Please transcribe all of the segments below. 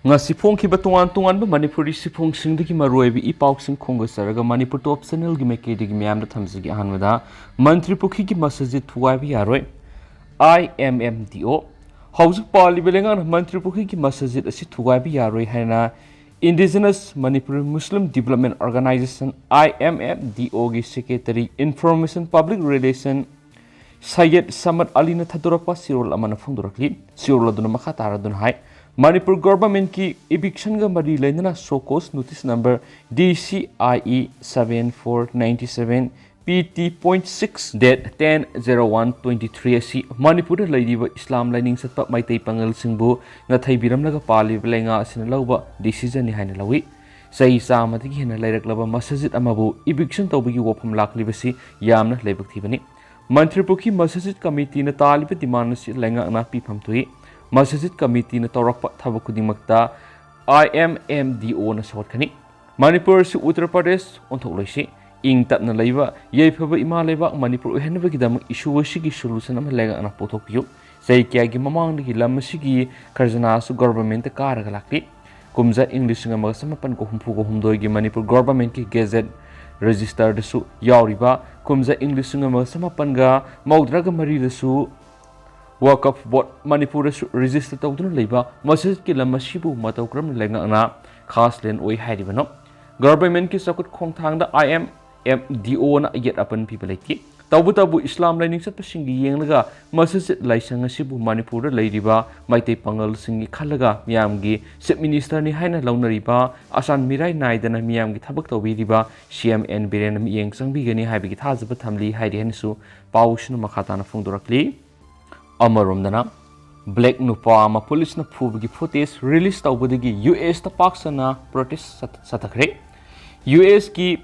Ngasiphongkiba tungan Manipuri siphongsingdagi maroibi ipausing khongasaraga Manipur top channel gi mekedi gi miyamda thamsigi ahanwada Mantri Pukhi gi masajid thuwaibi yaroi IMMDO haujuk paliba lengan Mantri Pukhi gi masajid asi thuwaibi yaroi haina Indigenous Manipur Muslim Development Organization IMMDO gi Secretary Information Public Relation Syed Samad Ali na thadurapa sirol amana phongdorakli sirol aduna makha taradun hai Manipur government ki eviction ga mari lainana showcase notice number DCIE 7497 PT.6 date 10/01/23 asi Manipur da laidiba Islam lining satpa maitai pangal singbu na thaibiramlaga pali belenga asina lauba decision ni haina lawi sai samati gi hena lairaklaba masjid amabu eviction tawbigi wofam laklibasi yamna laibak thibani Mantri Pukhi Masjid Committee na taliba demand si lenga na pipam tui Masjid Committee na tawrakpa thaba khudingmakta IMMDO na sawat Manipur si Uttar Pradesh onthok loisi ing tapna leiba yephaba ima leiba Manipur uhenba gidam issue sigi solution ama lenga na pothok piu sei kya gi mamang gi lam sigi kharjana su government ta karaga lakti kumja English nga magasamapan ko humpu ko humdoi gi Manipur government ki gazette register dasu yauriba kumja English nga magasamapan ga maudraga mari dasu Wakaf Board Manipur register tawduna leiba masjid ki lam sibu matawkram lenga na khas len oi hairibano government ki sakut khongthang da IMMDO na yet apan people like tabu Islam lining sat pasingi yenglaga masjid laisang sibu Manipur leiriba maitei pangal singi khalaga miyamgi chief minister ni haina launariba asan mirai naidana miyamgi thabak tawbiriba CMN Biren mi yeng sangbi gani haibigi thajaba thamli hairi hensu paushnu makhatana phongdorakli Amaromdana Black Nupa ama police na phubagi footage release tawbadagi US ta paksana protest satakre US ki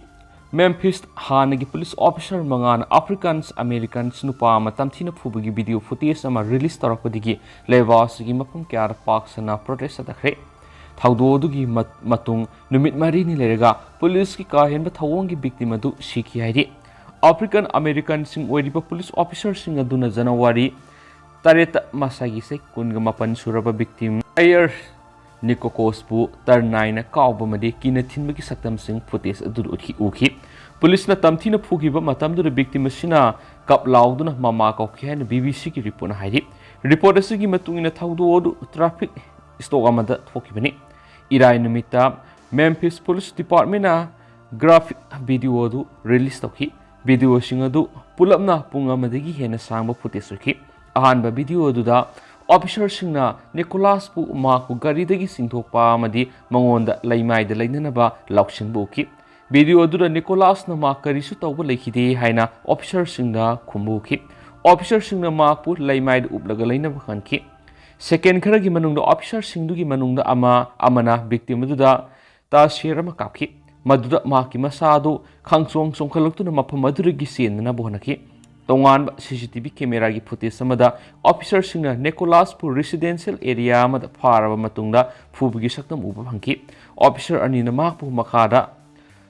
Memphis hanagi police officer mangana Africans Americans Nupa ama tamthina phubagi video footage ama release tarakpadigi lewasigi mapum kyar paksana protest satakre thawdodugi matung numit mari ni lerega police ki kahenba thawongi victim adu siki hairi African American sing oiriba police officer sing aduna January Tareta masagi se kunga mapan suraba victim air Nikokospu tarnaina kauba made kina thinbagi saktam sing footage adu ukhi police na tamthina phugiba matam du victim sina kap lauduna mama ka khen BBC ki report na hairi report asigi matungina thawdu odu traffic stop amada thokibani irai numita Memphis Police Department na graphic video odu release tokhi video singadu pulapna punga madagi hena sangba footage ukhi ahanba video duda officer singna Nicholas pu ma ku gari dagi singthokpa amadi mangonda laimai da lainanaba lauksin buki video duda Nicholas na ma karisu tawba lekhide haina officer singna khumbuki officer singna ma pu laimai da uplaga lainaba khanki second khara gi manungda officer singdugi manungda amana victim duda ta sherama kapki maduda ma ki masadu khangchong chongkhalaktu na mafam adurigi senna bohnaki Tongan CCTV camera gi footage samada officer singna Nicholas pu residential area amada faraba matungda phubgi saktam uba phangki officer ani na makpu makada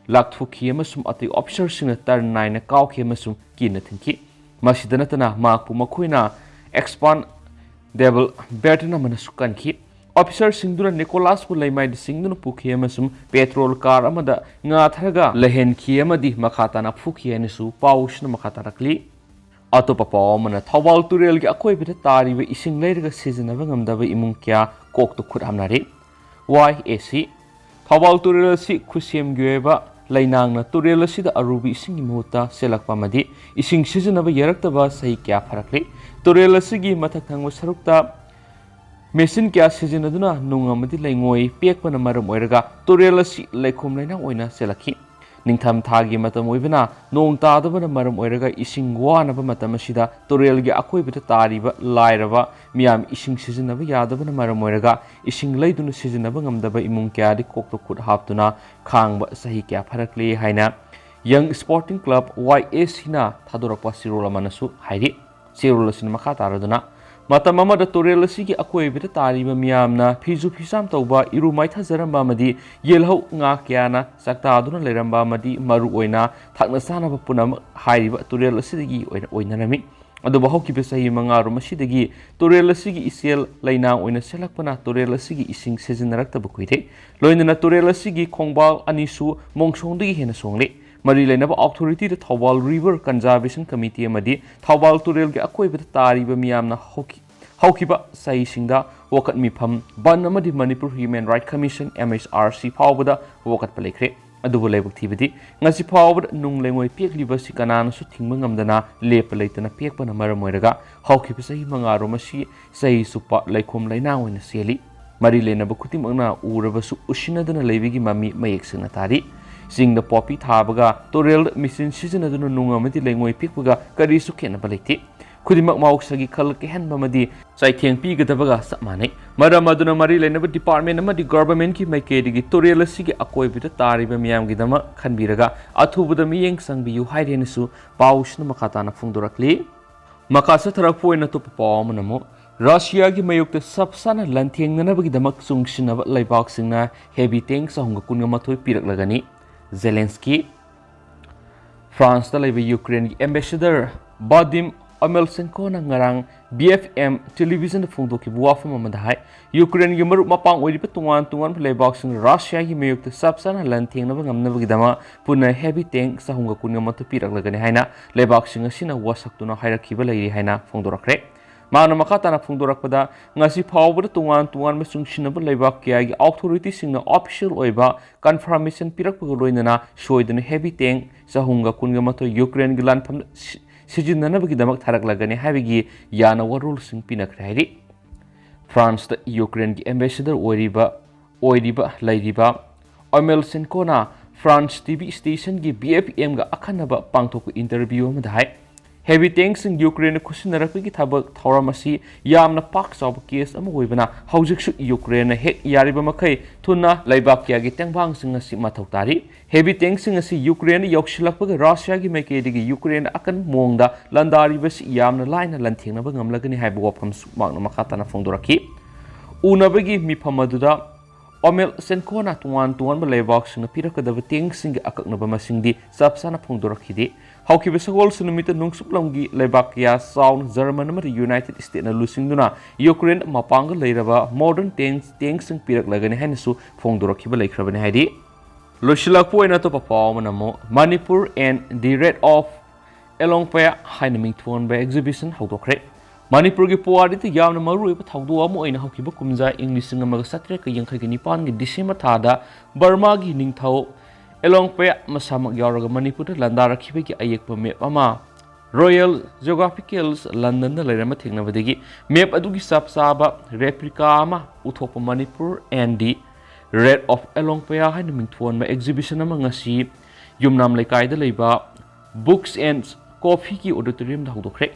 lakthuki amasum ati officer singna tarnai na kawkhi amasum kina thinki masidana tana makpu makhoina expand devil batna manasukan ki officer singduna Nicholas pu laimai singduna pukhi amasum petrol car amada nga tharaga lehen khi amadi makhata na phukhi anisu paushna makhata rakli Atopa mana thawal turel gi akoi bita tari be ising leiraga sejanaba ngamdaba imung kya kok to khut hamnari YAC thawal turel si khusem gyeba lainang na turel si da arubi ising gi muta selakpa madi ising sejanaba yaraktaba sahi kya pharakli turel si gi mathak thangwa sarukta machine kya sejanaduna nungamadi laingoi pekpana maram oiraga turel si laikhum lainang oina selakhi Ningtham thagi matam oibana nong tadabana maram oiraga ising wanaba matam asida torel gi akoibata tariba lairaba miyam ising sizinaba yadabana maram oiraga ising leiduna sizinaba ngamdaba imung kya di kokto khut haptuna khangba sahi kya pharakle haina Young Sporting Club YAC na thadorakpa sirola manasu hairi sirola sin makha taraduna matam amada torel asigi akoibata tariba miyamna phizu phisam tawba iru maitha jaramba amadi yelhau nga kyana sakta aduna leramba amadi maru oina thakna sanaba punam hairiba torel asidigi oina oinarami ꯑꯗꯨꯕꯨ ꯍꯧꯈꯤꯕ ꯆꯍꯤ 5 ꯃꯁꯤꯗꯒꯤ ꯇꯨꯔꯦꯜ ꯑꯁꯤꯒꯤ ꯏꯆꯦꯜ ꯂꯩꯅꯥꯡ ꯑꯣꯏꯅ ꯁꯦꯜꯂꯛꯄꯅ ꯇꯨꯔꯦꯜ ꯑꯁꯤꯒꯤ ꯏꯁꯤꯡ ꯁꯤꯖꯤꯟꯅꯔꯛꯇꯕ ꯀꯨꯏꯔꯦ ꯂꯣꯏꯅꯅ ꯇꯨꯔꯦꯜ ꯑꯁꯤꯒꯤ ꯈꯣꯡꯕꯥꯜ ꯑꯅꯤꯁꯨ ꯃꯣꯡꯁꯣꯡꯗꯒꯤ ꯍꯦꯟꯅ ꯁꯣꯡꯂꯦ ꯃꯔꯤ ꯂꯩꯅꯕ ꯑꯣꯊꯣꯔꯤꯇꯤꯗ ꯊꯧꯕꯥꯜ ꯔꯤꯚꯔ ꯀꯟꯖꯔꯕꯦꯁꯟ ꯀꯃꯤꯇꯤ ꯑꯃꯗꯤ ꯊꯧꯕꯥꯜ ꯇꯨꯔꯦꯜꯒꯤ ꯑꯀꯣꯏꯕꯗ ꯇꯥꯔꯤꯕ ꯃꯤꯌꯥꯝꯅ ꯍꯧꯈꯤꯕ ꯆꯍꯤꯁꯤꯡꯗ ꯋꯥꯀꯠ ꯃꯤꯐꯝ ꯕꯟ ꯑꯃꯗꯤ Manipur human right commission MHRC ꯐꯥꯎꯕꯗ ꯋꯥꯀꯠꯄ ꯂꯩꯈ꯭ꯔꯦ ꯑꯗꯨꯕꯨ ꯂꯥꯏꯕꯛ ꯊꯤꯕꯗꯤ ꯉꯁꯤ ꯐꯥꯎꯕꯗ ꯅꯨꯡ ꯂꯩꯉꯣꯏ ꯄꯦꯛꯂꯤꯕꯁꯤ ꯀꯅꯥꯅꯁꯨ ꯊꯤꯡꯕ ꯉꯝꯗꯅ ꯂꯦꯞꯄ ꯂꯩꯇꯅ ꯄꯦꯛꯄꯅ ꯃꯔꯝ ꯑꯣꯏꯔꯒ ꯍꯧꯈꯤꯕ ꯆꯍꯤ 5 ꯑꯁꯤ ꯆꯍꯤ ꯆꯨꯞꯄ ꯂꯩꯈꯣꯝ ꯂꯩꯅꯥꯡ ꯑꯣꯏꯅ ꯆꯦꯜꯂꯤ ꯃꯔꯤ ꯂꯩꯅꯕ ꯈꯨꯗꯤꯡꯃꯛꯅ ꯎꯔꯕꯁꯨ ꯎꯁꯤꯟꯅꯗꯨꯅ ꯂꯩꯕꯒꯤ ꯃꯃꯤ ꯃꯌꯦꯛ ꯁꯦꯡꯅ ꯇꯥꯔꯤ ꯆꯤꯡꯗ ꯄꯣꯄꯤ ꯊꯥꯕꯒ ꯇꯨꯔꯦꯜꯗ ꯃꯦꯆꯤꯟ ꯁꯤꯖꯤꯟꯅꯗꯨꯅ ꯅꯨꯡ ꯑꯃꯗꯤ ꯂꯩꯉꯣꯏ ꯄꯦꯛꯄꯒ ꯀꯔꯤꯁꯨ ꯈꯦꯠꯅꯕ ꯂꯩꯇꯦ ꯈꯨꯗꯤꯡꯃꯛ ꯃꯍꯧꯁꯥꯒꯤ ꯈꯜ ꯀꯩꯍꯟꯕ ꯑꯃꯗꯤ ꯆꯩꯊꯦꯡ ꯄꯤꯒꯗꯕꯒ ꯆꯞ ꯃꯥꯟꯅꯩ ꯃꯔꯝ ꯑꯗꯨꯅ ꯃꯔꯤ ꯂꯩꯅꯕ ꯗꯤꯄꯥꯔꯠꯃꯦꯟꯠ ꯑꯃꯗꯤ ꯒꯚꯔꯟꯃꯦꯟꯠꯀꯤ ꯃꯥꯏꯀꯩꯗꯒꯤ ꯇꯨꯔꯦꯜ ꯑꯁꯤꯒꯤ ꯑꯀꯣꯏꯕꯗ ꯇꯥꯔꯤꯕ ꯃꯤꯌꯥꯝꯒꯤꯗꯃꯛ ꯈꯟꯕꯤꯔꯒ ꯑꯊꯨꯕꯗ ꯃꯤꯠꯌꯦꯡ ꯆꯪꯕꯤꯌꯨ ꯍꯥꯏꯔꯦꯅꯁꯨ ꯄꯥꯎꯁꯤꯅ ꯃꯈꯥ ꯇꯥꯅ ꯐꯣꯡꯗꯣꯔꯛꯂꯤ ꯃꯈꯥ ꯆꯠꯊꯔꯛꯄ ꯑꯣꯏꯅ ꯑꯇꯣꯞꯄ ꯄꯥꯎ ꯑꯃꯅ ꯑꯃꯨꯛ ꯔꯁꯤꯌꯥꯒꯤ ꯃꯥꯌꯣꯛꯇ ꯆꯞ ꯆꯥꯅ ꯂꯥꯟꯊꯦꯡꯅꯅꯕꯒꯤꯗꯃꯛ ꯆꯨꯡꯁꯤꯟꯅꯕ ꯂꯩꯕꯥꯛꯁꯤꯡꯅ ꯍꯦꯚꯤ ꯇꯦꯡꯛ 412 ꯄꯤꯔꯛꯂꯒꯅꯤ ꯖꯦꯂꯦꯟꯁꯀꯤ ꯐ꯭ꯔꯥꯟꯁꯇ ꯂꯩꯕ ꯌꯨꯀ꯭ꯔꯦꯟꯒꯤ ꯑꯦꯝꯕꯦꯁꯦꯗꯔ ꯕꯥꯗꯤꯝ ꯑꯃꯦꯜꯁꯦꯟꯀꯣꯅ ꯉꯔꯥꯡ BFM ꯇꯦꯂꯤꯚꯤꯖꯟꯗ ꯐꯣꯡꯗꯣꯛꯈꯤꯕ ꯋꯥꯐꯝ ꯑꯃꯗ ꯍꯥꯏ ꯌꯨꯀ꯭ꯔꯦꯟꯒꯤ ꯃꯔꯨꯞ ꯃꯄꯥꯡ ꯑꯣꯏꯔꯤꯕ ꯇꯣꯉꯥꯟ ꯇꯣꯉꯥꯟꯕ ꯂꯩꯕꯥꯛꯁꯤꯡ ꯔꯁꯤꯌꯥꯒꯤ ꯃꯥꯌꯣꯛꯇ ꯆꯞ ꯆꯥꯅ ꯂꯥꯟꯊꯦꯡꯅꯕ ꯉꯝꯅꯕꯒꯤꯗꯃꯛ ꯄꯨꯟꯅ ꯍꯦꯚꯤ ꯇꯦꯡꯛ 412 ꯄꯤꯔꯛꯂꯒꯅꯤ ꯍꯥꯏꯅ ꯂꯩꯕꯥꯛꯁꯤꯡ ꯑꯁꯤꯅ ꯋꯥꯁꯛꯇꯨꯅ ꯍꯥꯏꯔꯛꯈꯤꯕ ꯂꯩꯔꯤ ꯍꯥꯏꯅ ꯐꯣꯡꯗꯣꯔꯛꯈ꯭ꯔꯦ ꯃꯥꯅ ꯃꯈꯥ ꯇꯥꯅ ꯐꯣꯡꯗꯣꯔꯛꯄꯗ ꯉꯁꯤ ꯐꯥꯎꯕꯗ ꯇꯣꯉꯥꯟ ꯇꯣꯉꯥꯟꯕ ꯆꯨꯡꯁꯤꯟꯅꯕ ꯂꯩꯕꯥꯛ ꯀꯌꯥꯒꯤ ꯑꯣꯊꯣꯔꯤꯇꯤꯁꯤꯡꯅ ꯑꯣꯐꯤꯁꯤꯌꯦꯜ ꯑꯣꯏꯕ ꯀꯟꯐꯔꯃꯦꯁꯟ ꯄꯤꯔꯛꯄꯒ ꯂꯣꯏꯅꯅ ꯁꯣꯏꯗꯅ ꯍꯦꯚꯤ ꯇꯦꯡꯛ 412 ꯌꯨꯀ꯭ꯔꯦꯟꯒꯤ ꯂꯥꯟꯐꯝꯗ ꯁꯤꯖꯤꯟꯅꯅꯕꯒꯤꯗꯃꯛ ꯊꯥꯔꯛꯂꯒꯅꯤ ꯍꯥꯏꯕꯒꯤ ꯌꯥꯅ ꯋꯥꯔꯣꯜꯁꯤꯡ ꯄꯤꯅꯈ꯭ꯔꯦ ꯍꯥꯏꯔꯤ ꯐ꯭ꯔꯥꯟꯁꯇ ꯌꯨꯀ꯭ꯔꯦꯟꯒꯤ ꯑꯦꯝꯕꯦꯁꯦꯗꯔ ꯂꯩꯔꯤꯕ ꯑꯃꯦꯜꯁꯦꯟꯀꯣꯅ ꯐ꯭ꯔꯥꯟꯁ TV ꯁ꯭ꯇꯦꯁꯟꯒꯤ BFMꯒ ꯑꯈꯟꯅꯕ ꯄꯥꯡꯊꯣꯛꯄ ꯏꯟꯇꯔꯚ꯭ꯌꯨ ꯑꯃꯗ ꯍꯥꯏ ꯍꯦꯚꯤ ꯇꯦꯡꯛꯁꯤꯡ ꯌꯨꯀ꯭ꯔꯦꯟꯅ ꯈꯨꯠꯁꯤꯟꯅꯔꯛꯄꯒꯤ ꯊꯧꯔꯝ ꯑꯁꯤ ꯌꯥꯝꯅ ꯄꯥꯛ ꯆꯥꯎꯕ ꯀꯦꯁ ꯑꯃ ꯑꯣꯏꯕꯅ ꯍꯧꯖꯤꯛꯁꯨ ꯌꯨꯀ꯭ꯔꯦꯟꯅ ꯍꯦꯛ ꯌꯥꯔꯤꯕ ꯃꯈꯩ ꯊꯨꯅ ꯂꯩꯕꯥꯛ ꯀꯌꯥꯒꯤ ꯇꯦꯡꯕꯥꯡꯁꯤꯡ ꯑꯁꯤ ꯃꯊꯧ ꯇꯥꯔꯤ ꯍꯦꯚꯤ ꯇꯦꯡꯛꯁꯤꯡ ꯑꯁꯤ ꯌꯨꯀ꯭ꯔꯦꯟꯅ ꯌꯧꯁꯤꯜꯂꯛꯄꯒ ꯔꯁꯤꯌꯥꯒꯤ ꯃꯥꯏꯀꯩꯗꯒꯤ ꯌꯨꯀ꯭ꯔꯦꯟꯅ ꯑꯀꯟꯕ ꯃꯑꯣꯡꯗ ꯂꯥꯟꯗꯥꯔꯤꯕꯁꯤ ꯌꯥꯝꯅ ꯂꯥꯏꯅ ꯂꯥꯟꯊꯦꯡꯅꯕ ꯉꯝꯂꯒꯅꯤ ꯍꯥꯏꯕ ꯋꯥꯐꯝꯁꯨ ꯃꯍꯥꯛꯅ ꯃꯈꯥ ꯇꯥꯅ ꯐꯣꯡꯗꯣꯔꯛꯈꯤ ꯎꯅꯕꯒꯤ ꯃꯤꯐꯝ ꯑꯗꯨꯗ ꯑꯃꯦꯜꯁꯦꯟꯀꯣꯅ ꯇꯣꯉꯥꯟ ꯇꯣꯉꯥꯟꯕ ꯂꯩꯕꯥꯛꯁꯤꯡꯅ ꯄꯤꯔꯛꯀꯗꯕ ꯇꯦꯡꯛꯁꯤꯡꯒꯤ ꯑꯀꯛꯅꯕ ꯃꯁꯤꯡꯗꯤ ꯆꯞ ꯆꯥꯅ ꯐꯣꯡꯗꯣꯔꯛꯈꯤꯗꯦ ꯍꯧꯈꯤꯕ ꯁꯒꯣꯜꯁꯦꯟ ꯅꯨꯃꯤꯠꯇ ꯅꯣꯡꯆꯨꯞꯂꯝꯒꯤ ꯂꯩꯕꯥꯛ ꯀꯌꯥ ꯆꯥꯎꯅ ꯖꯔꯃꯟ ꯑꯃꯗꯤ ꯌꯨꯅꯥꯏꯇꯦꯗ ꯁ꯭ꯇꯦꯠꯁꯅ ꯂꯨꯆꯤꯡꯗꯨꯅ ꯌꯨꯀ꯭ꯔꯦꯟ ꯃꯄꯥꯡꯒꯜ ꯂꯩꯔꯕ ꯃꯣꯗꯔꯟ ꯇꯦꯡꯛꯁꯤꯡ ꯄꯤꯔꯛꯂꯒꯅꯤ ꯍꯥꯏꯅꯁꯨ ꯐꯣꯡꯗꯣꯔꯛꯈꯤꯕ ꯂꯩꯈ꯭ꯔꯕꯅꯤ ꯍꯥꯏꯗꯤ ꯂꯣꯏꯁꯤꯜꯂꯛꯄ ꯑꯣꯏꯅ ꯑꯇꯣꯞꯄ ꯄꯥꯎ ꯑꯃꯅ ꯑꯃꯨꯛ Manipur and the raid of Alaungpaya ꯍꯥꯏꯅ ꯃꯤꯡꯊꯣꯟꯕ ꯑꯦꯛꯖꯤꯕꯤꯁꯟ ꯍꯧꯗꯣꯛꯈ꯭ꯔꯦ ꯃꯅꯤꯄꯨꯔꯒꯤ ꯄꯨꯋꯥꯔꯤꯗ ꯌꯥꯝꯅ ꯃꯔꯨꯑꯣꯏꯕ ꯊꯧꯗꯣꯛ ꯑꯃ ꯑꯣꯏꯅ ꯍꯧꯈꯤꯕ ꯀꯨꯝꯖꯥ ꯏꯪ 1789ꯒꯤ ꯗꯤꯁꯦꯝꯕꯔ ꯊꯥꯗ ꯕꯔꯃꯥꯒꯤ ꯅꯤꯡꯊꯧ ꯑꯦꯂꯣꯡꯄꯌꯥ ꯃꯁꯥꯃꯛ ꯌꯥꯎꯔꯒ ꯃꯅꯤꯄꯨꯔꯗ ꯂꯥꯟꯗꯥꯔꯛꯈꯤꯕꯒꯤ ꯑꯌꯦꯛꯄ ꯃꯦꯞ ꯑꯃ ꯔꯣꯌꯦꯜ ꯖꯤꯑꯣꯒ꯭ꯔꯥꯐꯤꯀꯦꯜꯁ ꯂꯟꯗꯟꯗ ꯂꯩꯔꯝꯕ ꯊꯦꯡꯅꯕꯗꯒꯤ ꯃꯦꯞ ꯑꯗꯨꯒꯤ ꯆꯞ ꯆꯥꯕ ꯔꯦꯄ꯭ꯂꯤꯀꯥ ꯑꯃ ꯎꯊꯣꯛꯄ Manipur and the raid of Alaungpaya ꯍꯥꯏꯅ ꯃꯤꯡꯊꯣꯟꯕ ꯑꯦꯛꯖꯤꯕꯤꯁꯟ ꯑꯃ ꯉꯁꯤ ꯌꯨꯝꯅꯥꯝ ꯂꯩꯀꯥꯏꯗ ꯂꯩꯕ ꯕꯨꯛꯁ ꯑꯦꯟ ꯀꯣꯐꯤꯒꯤ ꯑꯣꯗꯤꯇꯣꯔꯤꯌꯝꯗ ꯍꯧꯗꯣꯛꯈ꯭ꯔꯦ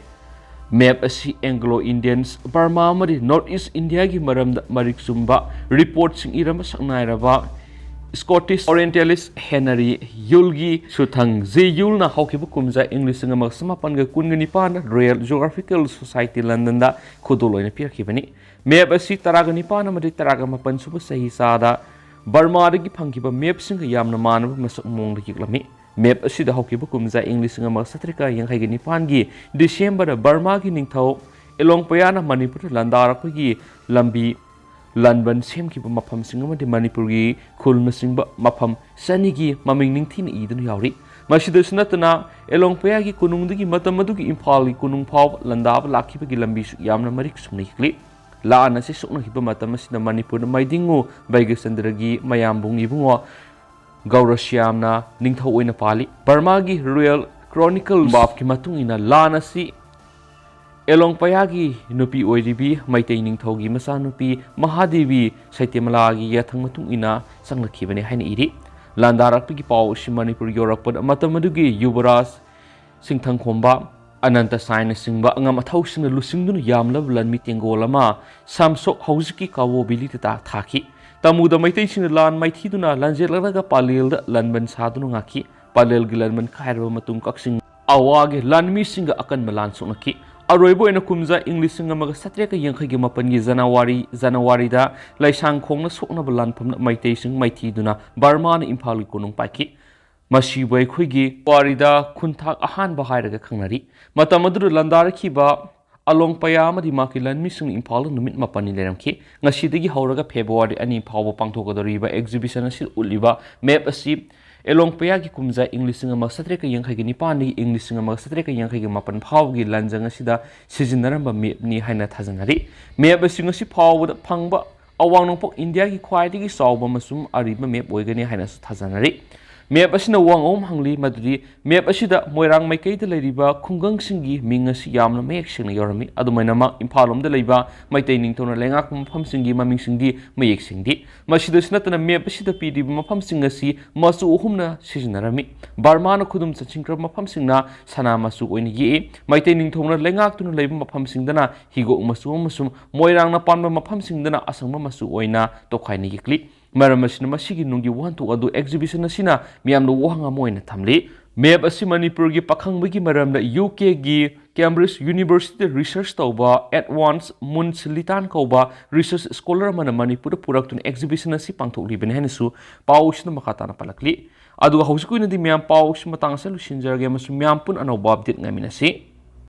ꯃꯦꯞ ꯑꯁꯤ ꯑꯦꯡꯒ꯭ꯂꯣ ꯏꯟꯗꯤꯌꯟꯁ ꯕꯔꯃꯥ ꯑꯃꯗꯤ ꯅꯣꯔꯠ ꯏꯁ ꯏꯟꯗꯤꯌꯥꯒꯤ ꯃꯔꯝꯗ ꯃꯔꯤꯛ ꯆꯨꯝꯕ ꯔꯤꯄꯣꯔꯠꯁꯤꯡ ꯏꯔꯝꯕ ꯁꯛꯅꯥꯏꯔꯕ ꯁ꯭ꯀꯣꯇꯤꯁ ꯑꯣꯔꯤꯌꯦꯟꯇꯦꯂꯤꯁ ꯍꯦꯅꯔꯤ ꯌꯨꯜꯒꯤ ꯁꯨꯊꯪ ꯖꯦ ꯌꯨꯜꯅ ꯍꯧꯈꯤꯕ ꯀꯨꯝꯖꯥ ꯏꯪ 1819ꯗ ꯔꯣꯌꯦꯜ ꯖꯤꯑꯣꯒ꯭ꯔꯥꯐꯤꯀꯦꯜ ꯁꯣꯁꯥꯏꯇꯤ ꯂꯟꯗꯟꯗ ꯈꯨꯗꯣꯜ ꯑꯣꯏꯅ ꯄꯤꯔꯛꯈꯤꯕꯅꯤ ꯑꯃꯗꯤ 19 ꯁꯨꯕ ꯆꯍꯤ ꯆꯥꯗ ꯕꯔꯃꯥꯗꯒꯤ ꯐꯪꯈꯤꯕ ꯃꯦꯞꯁꯤꯡꯒ ꯌꯥꯝꯅ ꯃꯥꯟꯅꯕ ꯃꯁꯛ ꯃꯑꯣꯡꯗ ꯌꯦꯛꯂꯝꯃꯤ ꯃꯦꯞ ꯑꯁꯤꯗ ꯍꯧꯈꯤꯕ ꯀꯨꯝꯖꯥ ꯏꯪ 1789ꯒꯤ ꯗꯤꯁꯦꯝꯕꯔꯗ ꯕꯔꯃꯥꯒꯤ ꯅꯤꯡꯊꯧ ꯑꯦꯂꯣꯡꯄꯌꯥꯅ ꯃꯅꯤꯄꯨꯔꯗ ꯂꯥꯟꯗꯥꯔꯛꯄꯒꯤ ꯂꯝꯕꯤ ꯂꯥꯟꯕꯟ ꯁꯦꯝꯈꯤꯕ ꯃꯐꯝꯁꯤꯡ ꯑꯃꯗꯤ ꯃꯅꯤꯄꯨꯔꯒꯤ ꯈꯨꯜꯅꯆꯤꯡꯕ ꯃꯐꯝ ꯆꯅꯤꯒꯤ ꯃꯃꯤꯡ ꯅꯤꯡꯊꯤꯅ ꯏꯗꯨꯅ ꯌꯥꯎꯔꯤ ꯃꯁꯤꯗꯁꯨ ꯅꯠꯇꯅ ꯑꯦꯂꯣꯡꯄꯌꯥꯒꯤ ꯀꯣꯅꯨꯡꯗꯒꯤ ꯃꯇꯝ ꯑꯗꯨꯒꯤ ꯏꯝꯐꯥꯜꯒꯤ ꯀꯣꯅꯨꯡ ꯐꯥꯎꯕ ꯂꯥꯟꯗꯥꯕ ꯂꯥꯛꯈꯤꯕꯒꯤ ꯂꯝꯕꯤꯁꯨ ꯌꯥꯝꯅ ꯃꯔꯤꯛ ꯆꯨꯝꯅ ꯌꯦꯛꯂꯤ ꯂꯥꯟ ꯑꯁꯤ ꯁꯣꯛꯅꯈꯤꯕ ꯃꯇꯝ ꯑꯁꯤꯗ ꯃꯅꯤꯄꯨꯔꯗ ꯃꯥꯏꯗꯤꯡꯉꯨ ꯕꯩꯒꯆꯟꯗ꯭ꯔꯒꯤ ꯃꯌꯥꯝꯕꯨꯡ ꯏꯕꯨꯡꯉꯣ ꯒꯧꯔꯁ꯭ꯌꯥꯝꯅ ꯅꯤꯡꯊꯧ ꯑꯣꯏꯅ ꯄꯥꯜꯂꯤ ꯕꯔꯃꯥꯒꯤ ꯔꯣꯌꯦꯜ ꯀ꯭ꯔꯣꯅꯤꯀꯜ ꯕꯥꯞꯀꯤ ꯃꯇꯨꯡ ꯏꯟꯅ ꯂꯥꯟ ꯑꯁꯤ ꯑꯦꯂꯣꯡꯄꯌꯥꯒꯤ ꯅꯨꯄꯤ ꯑꯣꯏꯔꯤꯕꯤ ꯃꯩꯇꯩ ꯅꯤꯡꯊꯧꯒꯤ ꯃꯆꯥꯅꯨꯄꯤ ꯃꯍꯥꯗꯦꯕꯤ ꯁꯩꯇꯦꯃꯂꯥꯒꯤ ꯌꯥꯊꯪ ꯃꯇꯨꯡ ꯏꯟꯅ ꯆꯪꯂꯛꯈꯤꯕꯅꯤ ꯍꯥꯏꯅ ꯏꯔꯤ ꯂꯥꯟꯗꯥꯔꯛꯄꯒꯤ ꯄꯥꯎ ꯑꯁꯤ ꯃꯅꯤꯄꯨꯔ ꯌꯧꯔꯛꯄꯗ ꯃꯇꯝ ꯑꯗꯨꯒꯤ ꯌꯨꯕꯔꯥꯖ ꯁꯤꯡꯊꯪꯈꯣꯝꯕ ꯑꯅꯟꯇ ꯁꯥꯏꯅꯆꯤꯡꯕ ꯑꯉꯝ ꯑꯊꯧꯁꯤꯡꯅ ꯂꯨꯆꯤꯡꯗꯨꯅ ꯌꯥꯝꯂꯕ ꯂꯟꯃꯤ ꯇꯦꯡꯒꯣꯜ ꯑꯃ ꯁꯥꯝꯁꯣꯛ ꯍꯧꯖꯤꯛꯀꯤ ꯀꯥꯋꯣ ꯚꯦꯂꯤꯗ ꯊꯥꯈꯤ ꯇꯃꯨꯗ ꯃꯩꯇꯩꯁꯤꯡꯅ ꯂꯥꯟ ꯃꯥꯏꯊꯤꯗꯨꯅ ꯂꯥꯟꯖꯦꯜꯂꯛꯂꯒ ꯄꯥꯂꯦꯜꯗ ꯂꯟꯕꯟ ꯁꯥꯗꯨꯅ ꯉꯥꯛꯈꯤ ꯄꯥꯂꯦꯜꯒꯤ ꯂꯟꯕꯟ ꯈꯥꯏꯔꯕ ꯃꯇꯨꯡ ꯀꯛꯆꯤꯡ ꯑꯋꯥꯒꯤ ꯂꯥꯟꯃꯤꯁꯤꯡꯒ ꯑꯀꯟꯕ ꯂꯥꯟ ꯁꯣꯛꯅꯈꯤ ꯑꯔꯣꯏꯕ ꯑꯣꯏꯅ ꯀꯨꯝꯖꯥ ꯏꯪ 1789ꯒꯤ ꯖꯅꯋꯥꯔꯤꯗ ꯂꯩꯁꯥꯡꯈꯣꯡꯅ ꯁꯣꯛꯅꯕ ꯂꯥꯟꯐꯝꯗ ꯃꯩꯇꯩꯁꯤꯡ ꯃꯥꯏꯊꯤꯗꯨꯅ ꯕꯔꯃꯥꯅ ꯏꯝꯐꯥꯜꯒꯤ ꯀꯣꯅꯨꯡ ꯄꯥꯏꯈꯤ ꯃꯁꯤꯕꯨ ꯑꯩꯈꯣꯏꯒꯤ ꯄꯨꯋꯥꯔꯤꯗ ꯈꯨꯟꯊꯥꯛ ꯑꯍꯥꯟꯕ ꯍꯥꯏꯔꯒ ꯈꯪꯅꯔꯤ ꯃꯇꯝ ꯑꯗꯨꯗ ꯂꯟꯗꯥꯔꯛꯈꯤꯕ ꯑꯂꯣꯡꯄꯌꯥ ꯑꯃꯗꯤ ꯃꯍꯥꯛꯀꯤ ꯂꯥꯟꯃꯤꯁꯤꯡꯅ ꯏꯝꯐꯥꯜꯗ ꯅꯨꯃꯤꯠ 4ꯅꯤ ꯂꯩꯔꯝꯈꯤ ꯉꯁꯤꯗꯒꯤ ꯍꯧꯔꯒ ꯐꯦꯕ꯭ꯔꯨꯋꯥꯔꯤ 2 ꯐꯥꯎꯕ ꯄꯥꯡꯊꯣꯛꯀꯗꯧꯔꯤꯕ ꯑꯦꯛꯖꯤꯕꯤꯁꯟ ꯑꯁꯤ ꯎꯠꯂꯤꯕ ꯃꯦꯞ ꯑꯁꯤ ꯑꯦꯂꯣꯡꯄꯌꯥꯒꯤ ꯀꯨꯝꯖꯥ ꯏꯪ 1789ꯗꯒꯤ ꯏꯪ 1787 ꯐꯥꯎꯕꯒꯤ ꯂꯥꯟꯖꯪ ꯑꯁꯤꯗ ꯁꯤꯖꯤꯟꯅꯔꯝꯕ ꯃꯦꯞꯅꯤ ꯍꯥꯏꯅ ꯊꯥꯖꯅꯔꯤ ꯃꯦꯞ ꯑꯁꯤ ꯉꯁꯤ ꯐꯥꯎꯕꯗ ꯐꯪꯕ ꯑꯋꯥꯡ ꯅꯣꯡꯄꯣꯛ ꯏꯟꯗꯤꯌꯥꯒꯤ ꯈ꯭ꯋꯥꯏꯗꯒꯤ ꯆꯥꯎꯕ ꯑꯃꯁꯨꯡ ꯑꯔꯤꯕ ꯃꯦꯞ ꯑꯣꯏꯒꯅꯤ ꯍꯥꯏꯅꯁꯨ ꯊꯥꯖꯅꯔꯤ ꯃꯦꯞ ꯑꯁꯤꯅ ꯋꯥꯍꯪ ꯍꯪꯂꯤ ꯃꯗꯨꯗꯤ ꯃꯦꯞ ꯑꯁꯤꯗ ꯃꯣꯏꯔꯥꯡ ꯃꯥꯏꯀꯩꯗ ꯂꯩꯔꯤꯕ ꯈꯨꯡꯒꯪꯁꯤꯡꯒꯤ ꯃꯤꯡ ꯑꯁꯤ ꯌꯥꯝꯅ ꯃꯌꯦꯛ ꯁꯦꯡꯅ ꯌꯥꯎꯔꯝꯃꯤ ꯑꯗꯨꯃꯥꯏꯅꯃꯛ ꯏꯝꯐꯥꯜ ꯂꯣꯝꯗ ꯂꯩꯕ ꯃꯩꯇꯩ ꯅꯤꯡꯊꯧꯅ ꯂꯩꯉꯥꯛꯄ ꯃꯐꯝꯁꯤꯡꯒꯤ ꯃꯃꯤꯡꯁꯤꯡꯗꯤ ꯃꯌꯦꯛ ꯁꯦꯡꯗꯦ ꯃꯁꯤꯗꯁꯨ ꯅꯠꯇꯅ ꯃꯦꯞ ꯑꯁꯤꯗ ꯄꯤꯔꯤꯕ ꯃꯐꯝꯁꯤꯡ ꯑꯁꯤ ꯃꯆꯨ ꯑꯍꯨꯝꯅ ꯁꯤꯖꯤꯟꯅꯔꯝꯃꯤ ꯕꯔꯃꯥꯅ ꯈꯨꯗꯨꯝ ꯆꯟꯁꯤꯟꯈ꯭ꯔꯕ ꯃꯐꯝꯁꯤꯡꯅ ꯁꯅꯥ ꯃꯆꯨ ꯑꯣꯏꯅ ꯌꯦꯛꯏ ꯃꯩꯇꯩ ꯅꯤꯡꯊꯧꯅ ꯂꯩꯉꯥꯛꯇꯨꯅ ꯂꯩꯕ ꯃꯐꯝꯁꯤꯡꯗꯅ ꯍꯤꯒꯣꯛ ꯃꯆꯨ ꯑꯃꯁꯨꯡ ꯃꯣꯏꯔꯥꯡꯅ ꯄꯥꯟꯕ ꯃꯐꯝꯁꯤꯡꯗꯅ ꯑꯁꯪꯕ ꯃꯆꯨ ꯑꯣꯏꯅ ꯇꯣꯈꯥꯏꯅ ꯌꯦꯛꯂꯤ ꯃꯔꯝ ꯑꯁꯤꯅ ꯃꯁꯤꯒꯤ ꯅꯨꯡꯒꯤ ꯋꯥꯍꯟꯊꯣꯛ ꯑꯗꯨ ꯑꯦꯛꯖꯤꯕꯤꯁꯟ ꯑꯁꯤꯅ ꯃꯤꯌꯥꯝꯅ ꯋꯥꯍꯪ ꯑꯃ ꯑꯣꯏꯅ ꯊꯝꯂꯤ ꯃꯦꯞ ꯑꯁꯤ ꯃꯅꯤꯄꯨꯔꯒꯤ ꯄꯥꯈꯪꯕꯒꯤ ꯃꯔꯝꯗ UKꯒꯤ ꯀꯦꯝꯕ꯭ꯔꯤꯖ ꯌꯨꯅꯤꯚꯔꯁꯤꯇꯤꯗ ꯔꯤꯁꯔꯆ ꯇꯧꯕ ꯑꯦꯗꯋꯥꯟꯁ ꯃꯨꯟꯁꯤꯂꯤꯇꯥꯟ ꯀꯧꯕ ꯔꯤꯁꯔꯆ ꯁ꯭ꯀꯣꯂꯔ ꯑꯃꯅ ꯃꯅꯤꯄꯨꯔꯗ ꯄꯨꯔꯛꯇꯨꯅ ꯑꯦꯛꯖꯤꯕꯤꯁꯟ ꯑꯁꯤ ꯄꯥꯡꯊꯣꯛꯂꯤꯕꯅꯤ ꯍꯥꯏꯅꯁꯨ ꯄꯥꯎ ꯑꯁꯤꯅ ꯃꯈꯥ ꯇꯥꯅ ꯄꯜꯂꯛꯂꯤ ꯑꯗꯨꯒ ꯍꯧꯖꯤꯛ ꯑꯣꯏꯅꯗꯤ ꯃꯌꯥꯝ ꯄꯥꯎ ꯑꯁꯤ ꯃꯇꯥꯡ ꯑꯁꯤꯗ ꯂꯣꯏꯁꯤꯟꯖꯔꯒꯦ ꯑꯃꯁꯨꯡ ꯃꯌꯥꯝ ꯄꯨꯟꯅ ꯑꯅꯧꯕ ꯑꯞꯗꯦꯠ ꯉꯥꯏꯃꯤꯟꯅꯁꯤ